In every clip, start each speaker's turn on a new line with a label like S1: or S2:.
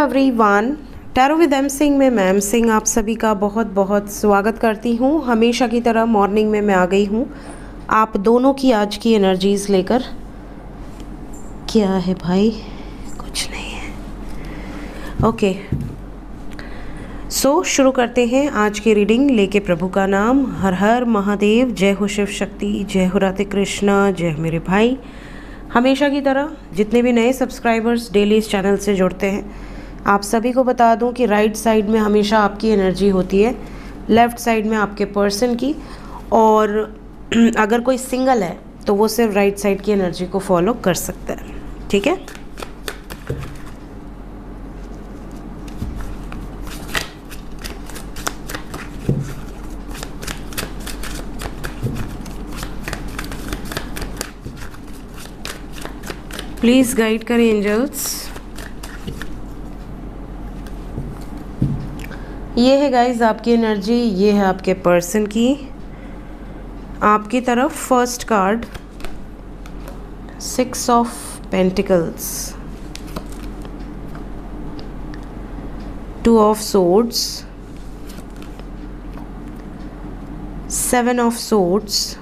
S1: Everyone, tarot with M Singh में ma'am Singh आप सभी का बहुत बहुत स्वागत करती हूँ। हमेशा की तरह मॉर्निंग में मैं आ गई हूँ आप दोनों की आज की एनर्जीज़ लेकर। क्या है भाई? कुछ नहीं है। ओके, सो शुरू करते हैं आज की रीडिंग लेके प्रभु का नाम। हर हर महादेव, जय हो शिव शक्ति, जय हो राधे कृष्णा, जय हो मेरे भाई। हमेशा की तरह जितने भी नए सब्सक्राइबर्स डेली इस चैनल से जुड़ते हैं, आप सभी को बता दूं कि राइट साइड में हमेशा आपकी एनर्जी होती है, लेफ़्ट साइड में आपके पर्सन की। और अगर कोई सिंगल है तो वो सिर्फ राइट साइड की एनर्जी को फॉलो कर सकता है, ठीक है। प्लीज़ गाइड करें एंजल्स। ये है गाइस आपकी एनर्जी, ये है आपके पर्सन की। आपकी तरफ first card 6 of pentacles, 2 of swords, 7 of swords,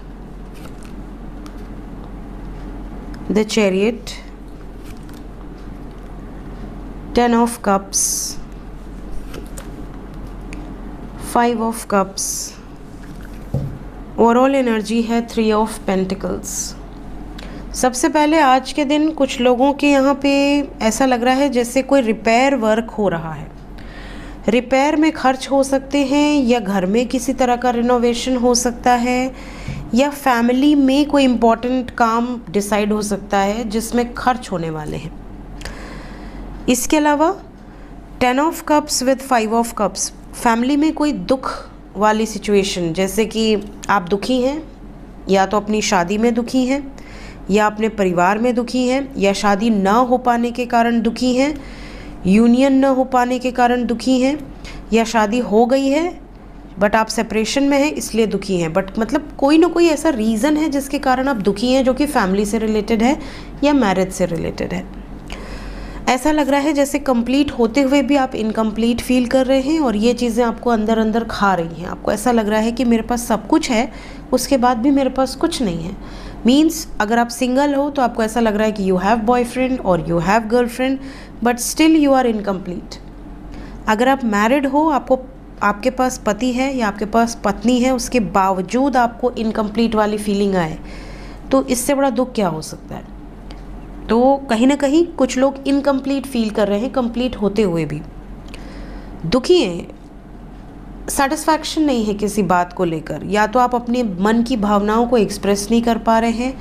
S1: the chariot, 10 of cups, 5 of cups. Overall energy है 3 ऑफ पेंटिकल्स। सबसे पहले आज के दिन कुछ लोगों के यहाँ पे ऐसा लग रहा है जैसे कोई रिपेयर वर्क हो रहा है। रिपेयर में खर्च हो सकते हैं, या घर में किसी तरह का रिनोवेशन हो सकता है, या फैमिली में कोई इम्पोर्टेंट काम डिसाइड हो सकता है जिसमें खर्च होने वाले हैं। इसके अलावा 10 of cups with 5 of cups, family में कोई दुख वाली सिचुएशन, जैसे कि आप दुखी हैं, या तो अपनी शादी में दुखी हैं, या अपने परिवार में दुखी हैं, या शादी ना हो पाने के कारण दुखी हैं, यूनियन ना हो पाने के कारण दुखी हैं, या शादी हो गई है बट आप सेपरेशन में हैं इसलिए दुखी हैं। बट मतलब कोई ना कोई ऐसा रीज़न है जिसके कारण आप दुखी हैं, जो कि फैमिली से रिलेटेड है या मैरिज से रिलेटेड है। ऐसा लग रहा है जैसे कंप्लीट होते हुए भी आप इनकम्प्लीट फील कर रहे हैं, और ये चीज़ें आपको अंदर अंदर खा रही हैं। आपको ऐसा लग रहा है कि मेरे पास सब कुछ है, उसके बाद भी मेरे पास कुछ नहीं है। मीन्स अगर आप सिंगल हो तो आपको ऐसा लग रहा है कि यू हैव बॉयफ्रेंड और you have girlfriend but still you are incomplete. अगर आप मैरिड हो, आपके पास पति है या आपके पास पत्नी है, उसके बावजूद आपको इनकम्प्लीट वाली फीलिंग आए, तो इससे बड़ा दुख क्या हो सकता है। तो कहीं ना कहीं कुछ लोग इनकम्प्लीट फील कर रहे हैं, कंप्लीट होते हुए भी दुखी हैं, सेटिस्फैक्शन नहीं है किसी बात को लेकर। या तो आप अपने मन की भावनाओं को एक्सप्रेस नहीं कर पा रहे हैं,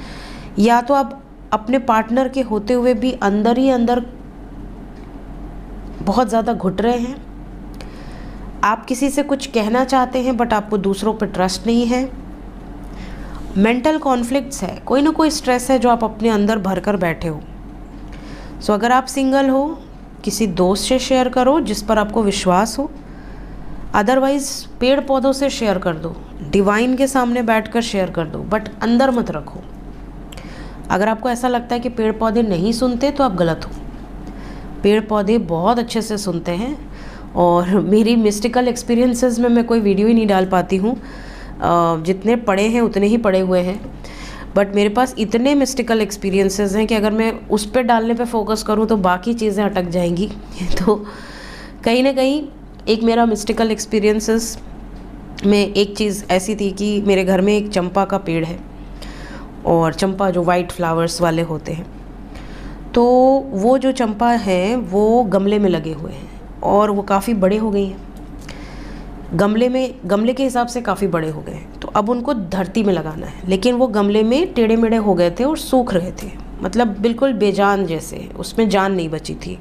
S1: या तो आप अपने पार्टनर के होते हुए भी अंदर ही अंदर बहुत ज़्यादा घुट रहे हैं। आप किसी से कुछ कहना चाहते हैं बट आपको दूसरों पर ट्रस्ट नहीं है। मेंटल कॉन्फ्लिक्ट्स है, कोई ना कोई स्ट्रेस है जो आप अपने अंदर भर कर बैठे हो। सो अगर आप सिंगल हो, किसी दोस्त से शेयर करो जिस पर आपको विश्वास हो, अदरवाइज़ पेड़ पौधों से शेयर कर दो, डिवाइन के सामने बैठकर शेयर कर दो, बट अंदर मत रखो। अगर आपको ऐसा लगता है कि पेड़ पौधे नहीं सुनते तो आप गलत हो। पेड़ पौधे बहुत अच्छे से सुनते हैं, और मेरी मिस्टिकल एक्सपीरियंसेस में मैं कोई वीडियो ही नहीं डाल पाती हूँ। जितने पढ़े हैं उतने ही पढ़े हुए हैं, बट मेरे पास इतने मिस्टिकल एक्सपीरियंसेस हैं कि अगर मैं उस पर डालने पे फोकस करूँ तो बाकी चीज़ें अटक जाएंगी। तो कहीं ना कहीं एक मेरा मिस्टिकल एक्सपीरियंसेस में एक चीज़ ऐसी थी कि मेरे घर में एक चंपा का पेड़ है, और चंपा जो वाइट फ्लावर्स वाले होते हैं, तो वो जो चंपा है वो गमले में लगे हुए हैं, और वो काफ़ी बड़े हो गई हैं। गमले के हिसाब से काफ़ी बड़े हो गए हैं, तो अब उनको धरती में लगाना है। लेकिन वो गमले में टेढ़े मेढ़े हो गए थे और सूख रहे थे, मतलब बिल्कुल बेजान जैसे, उसमें जान नहीं बची थी।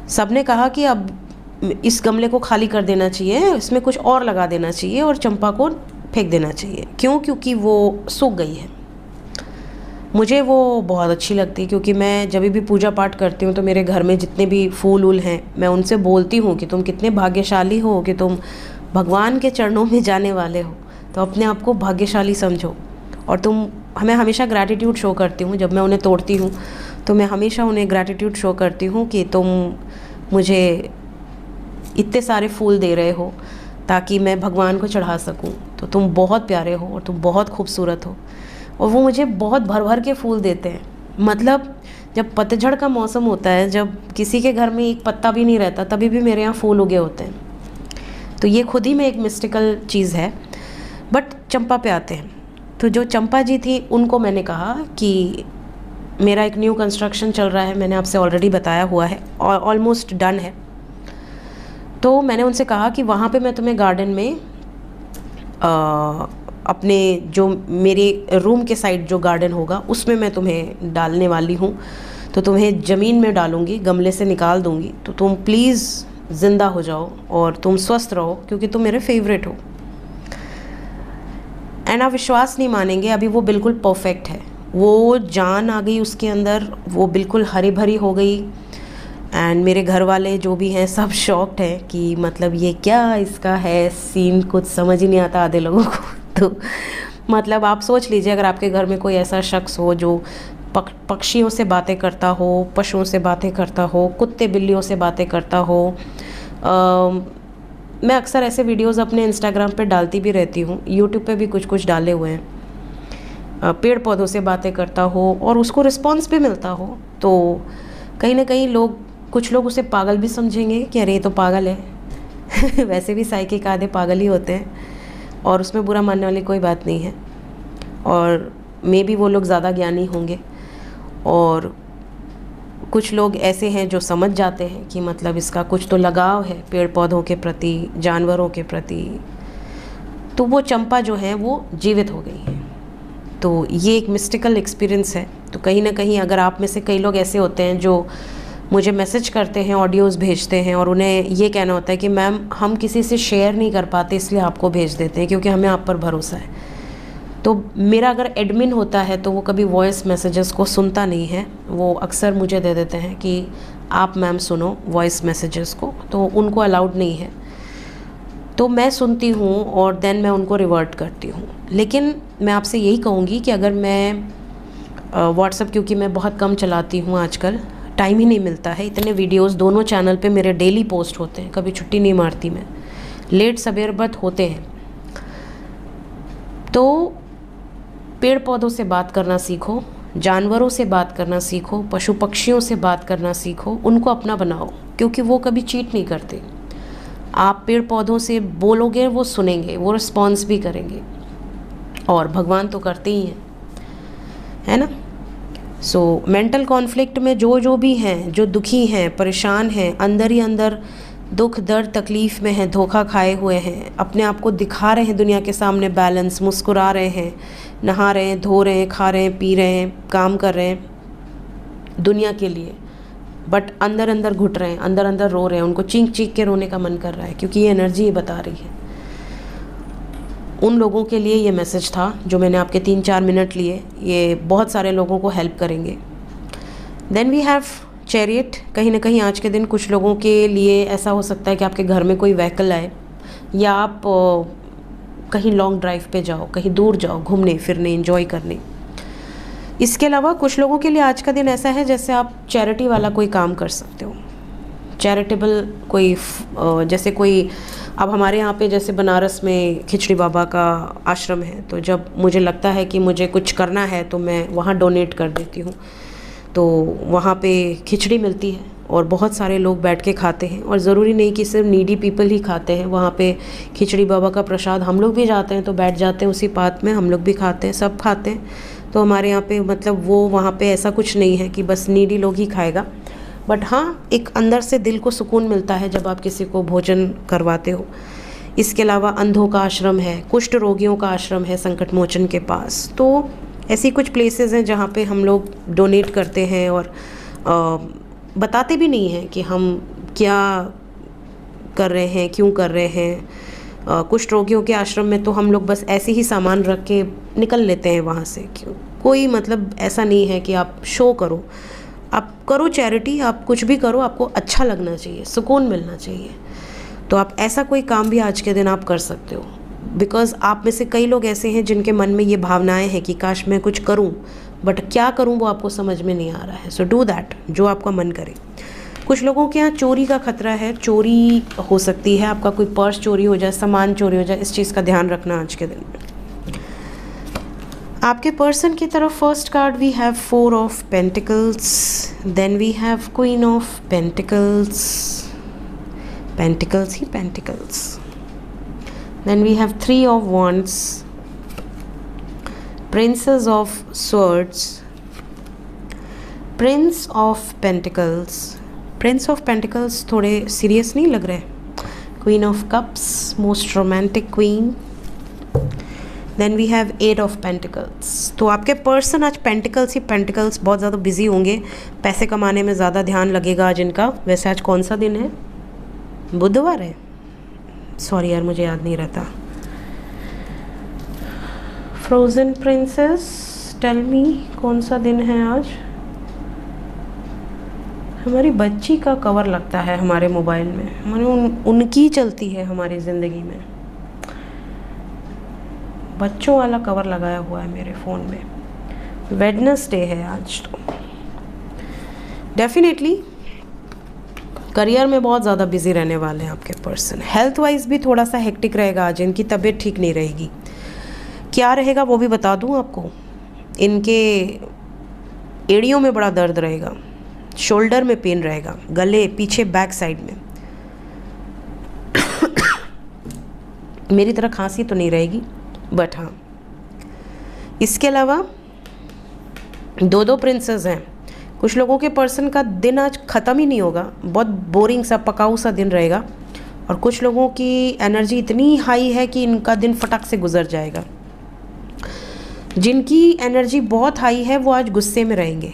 S1: सबने कहा कि अब इस गमले को खाली कर देना चाहिए, इसमें कुछ और लगा देना चाहिए और चंपा को फेंक देना चाहिए। क्यों? क्योंकि वो सूख गई है। मुझे वो बहुत अच्छी लगती है, क्योंकि मैं जब भी पूजा पाठ करती हूँ तो मेरे घर में जितने भी फूल उल हैं, मैं उनसे बोलती हूँ कि तुम कितने भाग्यशाली हो कि तुम भगवान के चरणों में जाने वाले हो। तो अपने आप को भाग्यशाली समझो, और मैं हमेशा ग्रैटिट्यूड शो करती हूँ। जब मैं उन्हें तोड़ती हूँ तो मैं हमेशा उन्हें ग्रैटिट्यूड शो करती हूँ कि तुम मुझे इतने सारे फूल दे रहे हो ताकि मैं भगवान को चढ़ा सकूं, तो तुम बहुत प्यारे हो और तुम बहुत खूबसूरत हो। और वो मुझे बहुत भर भर के फूल देते हैं। मतलब जब पतझड़ का मौसम होता है, जब किसी के घर में एक पत्ता भी नहीं रहता, तभी भी मेरे यहाँ फूल उगे होते हैं। तो ये खुद ही में एक मिस्टिकल चीज़ है। बट चंपा पे आते हैं। तो जो चंपा जी थी, उनको मैंने कहा कि मेरा एक न्यू कंस्ट्रक्शन चल रहा है, मैंने आपसे ऑलरेडी बताया हुआ है और ऑलमोस्ट डन है। तो मैंने उनसे कहा कि वहाँ पे मैं तुम्हें गार्डन में अपने जो मेरे रूम के साइड जो गार्डन होगा उसमें मैं तुम्हें डालने वाली हूँ। तो तुम्हें ज़मीन में डालूँगी, गमले से निकाल दूँगी, तो तुम प्लीज़ ज़िंदा हो जाओ और तुम स्वस्थ रहो, क्योंकि तुम मेरे फेवरेट हो। एंड आप विश्वास नहीं मानेंगे, अभी वो बिल्कुल परफेक्ट है। वो जान आ गई उसके अंदर, वो बिल्कुल हरी भरी हो गई। एंड मेरे घर वाले जो भी हैं सब शॉक्ड है कि मतलब ये क्या इसका है सीन, कुछ समझ ही नहीं आता आधे लोगों को। तो मतलब आप सोच लीजिए, अगर आपके घर में कोई ऐसा शख्स हो जो पक्षियों से बातें करता हो, पशुओं से बातें करता हो, कुत्ते बिल्लियों से बातें करता हो। मैं अक्सर ऐसे वीडियोस अपने इंस्टाग्राम पे डालती भी रहती हूँ, यूट्यूब पे भी कुछ कुछ डाले हुए हैं। पेड़ पौधों से बातें करता हो और उसको रिस्पॉन्स भी मिलता हो, तो कहीं ना कहीं कुछ लोग उसे पागल भी समझेंगे कि अरे ये तो पागल है। वैसे भी साइकिक आधे पागल ही होते हैं और उसमें बुरा मानने वाली कोई बात नहीं है। और मे बी वो लोग ज़्यादा ज्ञानी होंगे, और कुछ लोग ऐसे हैं जो समझ जाते हैं कि मतलब इसका कुछ तो लगाव है पेड़ पौधों के प्रति, जानवरों के प्रति। तो वो चंपा जो है वो जीवित हो गई है। तो ये एक मिस्टिकल एक्सपीरियंस है। तो कहीं ना कहीं अगर आप में से कई लोग ऐसे होते हैं जो मुझे मैसेज करते हैं, ऑडियोज़ भेजते हैं, और उन्हें ये कहना होता है कि मैम हम किसी से शेयर नहीं कर पाते, इसलिए आपको भेज देते हैं क्योंकि हमें आप पर भरोसा है। तो मेरा अगर एडमिन होता है तो वो कभी वॉइस मैसेजेस को सुनता नहीं है, वो अक्सर मुझे दे देते हैं कि आप मैम सुनो वॉइस मैसेजेस को, तो उनको अलाउड नहीं है। तो मैं सुनती हूँ और देन मैं उनको रिवर्ट करती हूँ। लेकिन मैं आपसे यही कहूँगी कि अगर मैं व्हाट्सएप, क्योंकि मैं बहुत कम चलाती हूँ आजकल, टाइम ही नहीं मिलता है, इतने वीडियोस दोनों चैनल पे मेरे डेली पोस्ट होते हैं, कभी छुट्टी नहीं मारती मैं, लेट सवेर बट होते हैं। तो पेड़ पौधों से बात करना सीखो, जानवरों से बात करना सीखो, पशु पक्षियों से बात करना सीखो, उनको अपना बनाओ, क्योंकि वो कभी चीट नहीं करते। आप पेड़ पौधों से बोलोगे, वो सुनेंगे, वो रिस्पॉन्स भी करेंगे, और भगवान तो करते ही हैं, है ना। सो मेंटल कॉन्फ्लिक्ट में जो भी हैं, जो दुखी हैं, परेशान हैं, अंदर ही अंदर दुख दर्द तकलीफ़ में हैं, धोखा खाए हुए हैं, अपने आप को दिखा रहे हैं दुनिया के सामने बैलेंस, मुस्कुरा रहे हैं, नहा रहे हैं, धो रहे हैं, खा रहे हैं, पी रहे हैं, काम कर रहे हैं दुनिया के लिए, बट अंदर अंदर घुट रहे हैं, अंदर अंदर रो रहे हैं, उनको चीख चीख के रोने का मन कर रहा है, क्योंकि ये एनर्जी ये बता रही है। उन लोगों के लिए ये मैसेज था जो मैंने आपके 3-4 मिनट लिए, ये बहुत सारे लोगों को हेल्प करेंगे। Then we have chariot. कहीं ना कहीं आज के दिन कुछ लोगों के लिए ऐसा हो सकता है कि आपके घर में कोई व्हीकल आए, या आप कहीं लॉन्ग ड्राइव पे जाओ, कहीं दूर जाओ घूमने फिरने, एंजॉय करने। इसके अलावा कुछ लोगों के लिए आज का दिन ऐसा है जैसे आप चैरिटी वाला कोई काम कर सकते हो, चैरिटेबल कोई, जैसे कोई, अब हमारे यहाँ पे जैसे बनारस में खिचड़ी बाबा का आश्रम है, तो जब मुझे लगता है कि मुझे कुछ करना है तो मैं वहाँ डोनेट कर देती हूँ। तो वहाँ पे खिचड़ी मिलती है और बहुत सारे लोग बैठ के खाते हैं, और ज़रूरी नहीं कि सिर्फ नीडी पीपल ही खाते हैं। वहाँ पे खिचड़ी बाबा का प्रसाद हम लोग भी जाते हैं तो बैठ जाते हैं उसी पात में, हम लोग भी खाते हैं, सब खाते हैं। तो हमारे यहाँ पे मतलब वो वहाँ पे ऐसा कुछ नहीं है कि बस नीडी लोग ही खाएगा, बट हाँ, एक अंदर से दिल को सुकून मिलता है जब आप किसी को भोजन करवाते हो। इसके अलावा अंधों का आश्रम है, कुष्ठ रोगियों का आश्रम है संकट मोचन के पास। तो ऐसी कुछ प्लेसेस हैं जहाँ पे हम लोग डोनेट करते हैं, और बताते भी नहीं हैं कि हम क्या कर रहे हैं, क्यों कर रहे हैं। कुष्ठ रोगियों के आश्रम में तो हम लोग बस ऐसे ही सामान रख के निकल लेते हैं वहाँ से, क्यों, कोई मतलब ऐसा नहीं है कि आप शो करो, आप करो चैरिटी, आप कुछ भी करो, आपको अच्छा लगना चाहिए, सुकून मिलना चाहिए। तो आप ऐसा कोई काम भी आज के दिन आप कर सकते हो, बिकॉज़ आप में से कई लोग ऐसे हैं जिनके मन में ये भावनाएं हैं कि काश मैं कुछ करूं, बट क्या करूं वो आपको समझ में नहीं आ रहा है। सो डू दैट, जो आपका मन करे। कुछ लोगों के यहाँ चोरी का खतरा है, चोरी हो सकती है, आपका कोई पर्स चोरी हो जाए, सामान चोरी हो जाए, इस चीज़ का ध्यान रखना आज के दिन में। आपके पर्सन की तरफ first card we have 4 of pentacles, then we have queen of pentacles, pentacles ही pentacles, then we have 3 of wands, princess of swords, prince of pentacles. Prince of pentacles थोड़े सीरियस नहीं लग रहे। Queen of cups, most romantic queen, then we have 8 of pentacles. तो आपके person आज pentacles ही pentacles बहुत ज़्यादा बिजी होंगे, पैसे कमाने में ज़्यादा ध्यान लगेगा आज इनका। वैसे आज कौन सा दिन है? बुधवार है, सॉरी यार मुझे याद नहीं रहता। फ्रोजन प्रिंसेस, टेल मी कौन सा दिन है आज? हमारी बच्ची का कवर लगता है हमारे मोबाइल में, हमारे उनकी चलती है हमारी ज़िंदगी में, बच्चों वाला कवर लगाया हुआ है मेरे फ़ोन में। वेडनेसडे है आज। तो डेफिनेटली करियर में बहुत ज़्यादा बिजी रहने वाले हैं आपके पर्सन। हेल्थ वाइज भी थोड़ा सा हेक्टिक रहेगा आज, इनकी तबीयत ठीक नहीं रहेगी। क्या रहेगा वो भी बता दूं आपको। इनके एड़ियों में बड़ा दर्द रहेगा, शोल्डर में पेन रहेगा, गले पीछे बैक साइड में। मेरी तरह खांसी तो नहीं रहेगी, बट हाँ इसके अलावा 2 प्रिंसेस हैं। कुछ लोगों के पर्सन का दिन आज ख़त्म ही नहीं होगा, बहुत बोरिंग सा पकाऊ सा दिन रहेगा। और कुछ लोगों की एनर्जी इतनी हाई है कि इनका दिन फटक से गुजर जाएगा। जिनकी एनर्जी बहुत हाई है वो आज गुस्से में रहेंगे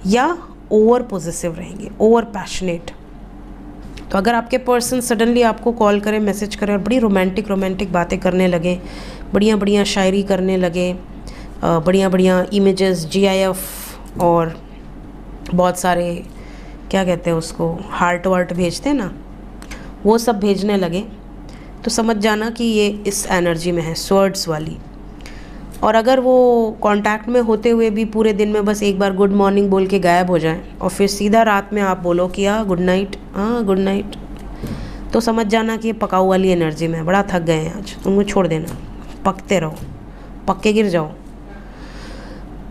S1: या ओवर पॉजिटिव रहेंगे, ओवर पैशनेट। तो अगर आपके पर्सन सडनली आपको कॉल करें, मैसेज करें और बड़ी रोमांटिक बातें करने लगे, बढ़िया शायरी करने लगे, बढ़िया इमेजेस, GIF और बहुत सारे क्या कहते हैं उसको, हार्ट वार्ट भेजते हैं ना, वो सब भेजने लगे, तो समझ जाना कि ये इस एनर्जी में है, स्वर्ड्स वाली। और अगर वो कांटेक्ट में होते हुए भी पूरे दिन में बस एक बार गुड मॉर्निंग बोल के गायब हो जाएं और फिर सीधा रात में आप बोलो कि गुड नाइट, हाँ गुड नाइट, तो समझ जाना कि ये पकाऊ वाली एनर्जी में बड़ा थक गए हैं आज, तुमको छोड़ देना, पकते रहो, पक्के गिर जाओ।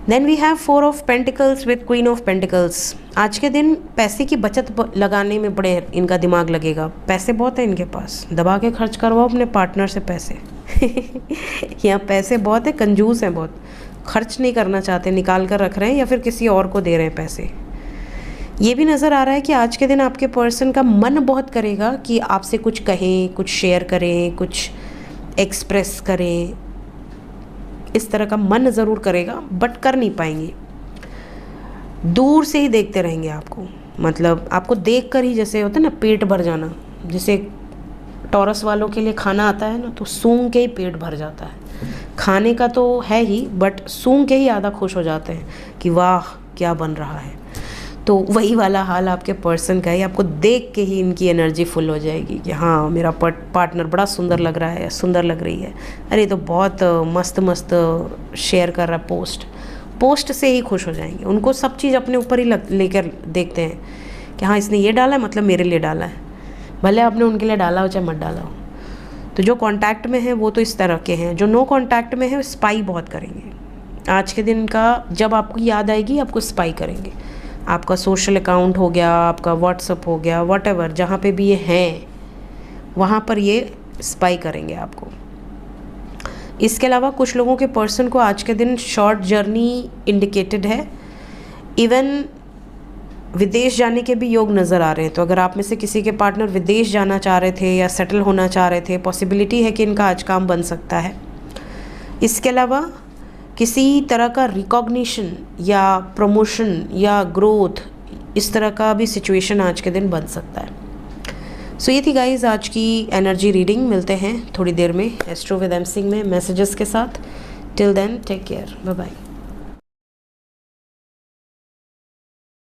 S1: Then we have 4 of pentacles with queen of pentacles. आज के दिन पैसे की बचत लगाने में बड़े इनका दिमाग लगेगा, पैसे बहुत है इनके पास, दबा के खर्च करवाओ अपने पार्टनर से पैसे। यहाँ पैसे बहुत है, कंजूस हैं बहुत, खर्च नहीं करना चाहते, निकाल कर रख रहे हैं या फिर किसी और को दे रहे हैं पैसे। ये भी नज़र आ रहा है कि आज के दिन आपके पर्सन का मन बहुत करेगा कि आपसे कुछ कहें, कुछ शेयर करें, कुछ एक्सप्रेस करें, इस तरह का मन ज़रूर करेगा, बट कर नहीं पाएंगे। दूर से ही देखते रहेंगे आपको, मतलब आपको देखकर ही जैसे होता है ना पेट भर जाना, जैसे टॉरस वालों के लिए खाना आता है ना, तो सूंघ के ही पेट भर जाता है। खाने का तो है ही, बट सूंघ के ही आधा खुश हो जाते हैं कि वाह क्या बन रहा है। तो वही वाला हाल आपके पर्सन का है, आपको देख के ही इनकी एनर्जी फुल हो जाएगी कि हाँ मेरा पार्टनर बड़ा सुंदर लग रहा है, सुंदर लग रही है, अरे तो बहुत मस्त शेयर कर रहा है, पोस्ट से ही खुश हो जाएंगे। उनको सब चीज़ अपने ऊपर ही लेकर देखते हैं कि हाँ इसने ये डाला है, मतलब मेरे लिए डाला है, भले आपने उनके लिए डाला हो चाहे मत डाला हो। तो जो कांटेक्ट में है वो तो इस तरह के हैं, जो नो कांटेक्ट में है स्पाई बहुत करेंगे। आज के दिन का जब आपको याद आएगी आपको स्पाई करेंगे। आपका सोशल अकाउंट हो गया, आपका व्हाट्सअप हो गया, व्हाटएवर जहाँ पे भी ये हैं वहाँ पर ये स्पाई करेंगे आपको। इसके अलावा कुछ लोगों के पर्सन को आज के दिन शॉर्ट जर्नी इंडिकेटेड है, इवन विदेश जाने के भी योग नज़र आ रहे हैं। तो अगर आप में से किसी के पार्टनर विदेश जाना चाह रहे थे या सेटल होना चाह रहे थे, पॉसिबिलिटी है कि इनका आज काम बन सकता है। इसके अलावा किसी तरह का रिकॉग्निशन या प्रमोशन या ग्रोथ, इस तरह का भी सिचुएशन आज के दिन बन सकता है। सो ये थी गाइज आज की एनर्जी रीडिंग। मिलते हैं थोड़ी देर में एस्ट्रो विद एम सिंह में मैसेजेस के साथ। Till then take care, bye bye.